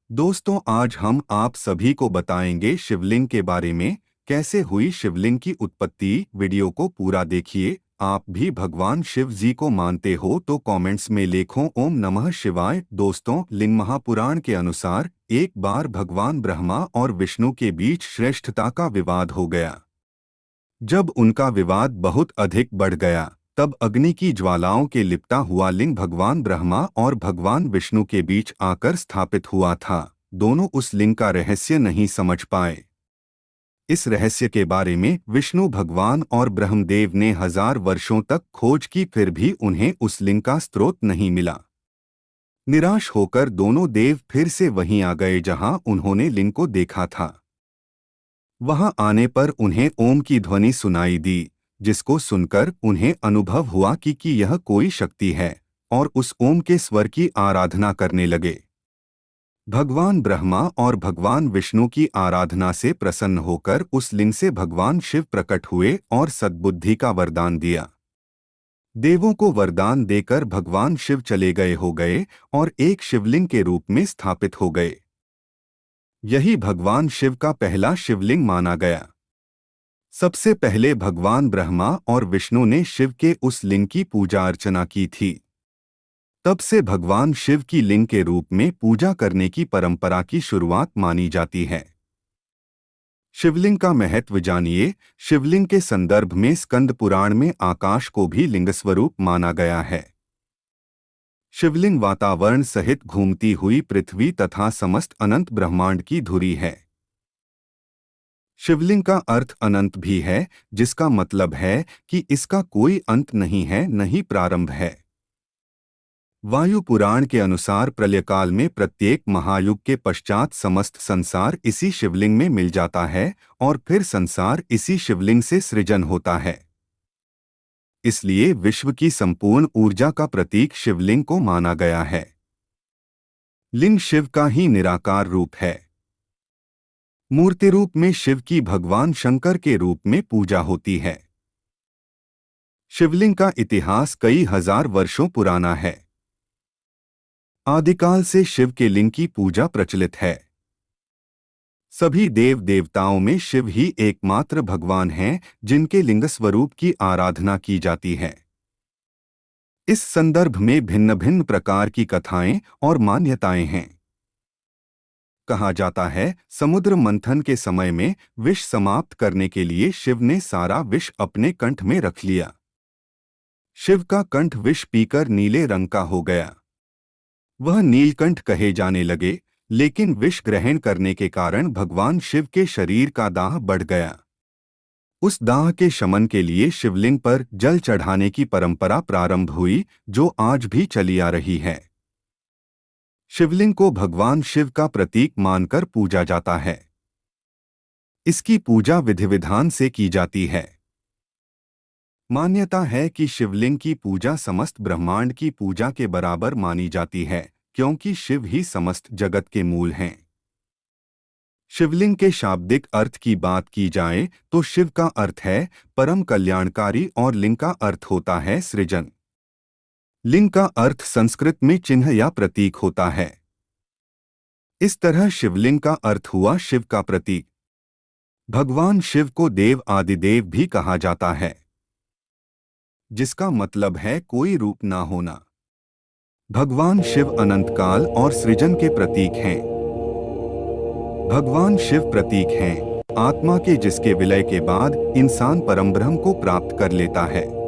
दोस्तों, आज हम आप सभी को बताएंगे शिवलिंग के बारे में। कैसे हुई शिवलिंग की उत्पत्ति। वीडियो को पूरा देखिए। आप भी भगवान शिव जी को मानते हो तो कमेंट्स में लिखो ओम नमः शिवाय। दोस्तों, लिंग महापुराण के अनुसार एक बार भगवान ब्रह्मा और विष्णु के बीच श्रेष्ठता का विवाद हो गया। जब उनका विवाद बहुत अधिक बढ़ गया, तब अग्नि की ज्वालाओं के लिपटा हुआ लिंग भगवान ब्रह्मा और भगवान विष्णु के बीच आकर स्थापित हुआ था। दोनों उस लिंग का रहस्य नहीं समझ पाए। इस रहस्य के बारे में विष्णु भगवान और ब्रह्मदेव ने 1000 वर्षों तक खोज की, फिर भी उन्हें उस लिंग का स्रोत नहीं मिला। निराश होकर दोनों देव फिर से वहीं आ गए जहां उन्होंने लिंग को देखा था। वहां आने पर उन्हें ओम की ध्वनि सुनाई दी, जिसको सुनकर उन्हें अनुभव हुआ कि यह कोई शक्ति है, और उस ओम के स्वर की आराधना करने लगे। भगवान ब्रह्मा और भगवान विष्णु की आराधना से प्रसन्न होकर उस लिंग से भगवान शिव प्रकट हुए और सद्बुद्धि का वरदान दिया। देवों को वरदान देकर भगवान शिव चले गए और एक शिवलिंग के रूप में स्थापित हो गए। यही भगवान शिव का पहला शिवलिंग माना गया। सबसे पहले भगवान ब्रह्मा और विष्णु ने शिव के उस लिंग की पूजा अर्चना की थी। तब से भगवान शिव की लिंग के रूप में पूजा करने की परंपरा की शुरुआत मानी जाती है। शिवलिंग का महत्व जानिए। शिवलिंग के संदर्भ में स्कंद पुराण में आकाश को भी लिंग स्वरूप माना गया है। शिवलिंग वातावरण सहित घूमती हुई पृथ्वी तथा समस्त अनंत ब्रह्मांड की धुरी है। शिवलिंग का अर्थ अनंत भी है, जिसका मतलब है कि इसका कोई अंत नहीं है, न ही प्रारंभ है। वायु पुराण के अनुसार प्रलयकाल में प्रत्येक महायुग के पश्चात समस्त संसार इसी शिवलिंग में मिल जाता है और फिर संसार इसी शिवलिंग से सृजन होता है। इसलिए विश्व की संपूर्ण ऊर्जा का प्रतीक शिवलिंग को माना गया है। लिंग शिव का ही निराकार रूप है। मूर्ति रूप में शिव की भगवान शंकर के रूप में पूजा होती है। शिवलिंग का इतिहास कई हजार वर्षों पुराना है। आदिकाल से शिव के लिंग की पूजा प्रचलित है। सभी देव देवताओं में शिव ही एकमात्र भगवान हैं जिनके लिंग स्वरूप की आराधना की जाती है। इस संदर्भ में भिन्न भिन्न प्रकार की कथाएं और मान्यताएं हैं। कहा जाता है, समुद्र मंथन के समय में विष समाप्त करने के लिए शिव ने सारा विष अपने कंठ में रख लिया। शिव का कंठ विष पीकर नीले रंग का हो गया। वह नीलकंठ कहे जाने लगे, लेकिन विष ग्रहण करने के कारण भगवान शिव के शरीर का दाह बढ़ गया। उस दाह के शमन के लिए शिवलिंग पर जल चढ़ाने की परंपरा प्रारंभ हुई, जो आज भी चली आ रही है। शिवलिंग को भगवान शिव का प्रतीक मानकर पूजा जाता है। इसकी पूजा विधि विधान से की जाती है। मान्यता है कि शिवलिंग की पूजा समस्त ब्रह्मांड की पूजा के बराबर मानी जाती है, क्योंकि शिव ही समस्त जगत के मूल हैं। शिवलिंग के शाब्दिक अर्थ की बात की जाए तो शिव का अर्थ है परम कल्याणकारी और लिंग का अर्थ होता है सृजन। लिंग का अर्थ संस्कृत में चिन्ह या प्रतीक होता है। इस तरह शिवलिंग का अर्थ हुआ शिव का प्रतीक। भगवान शिव को देव आदिदेव भी कहा जाता है, जिसका मतलब है कोई रूप ना होना। भगवान शिव अनंत काल और सृजन के प्रतीक हैं। भगवान शिव प्रतीक हैं आत्मा के, जिसके विलय के बाद इंसान परमब्रह्म को प्राप्त कर लेता है।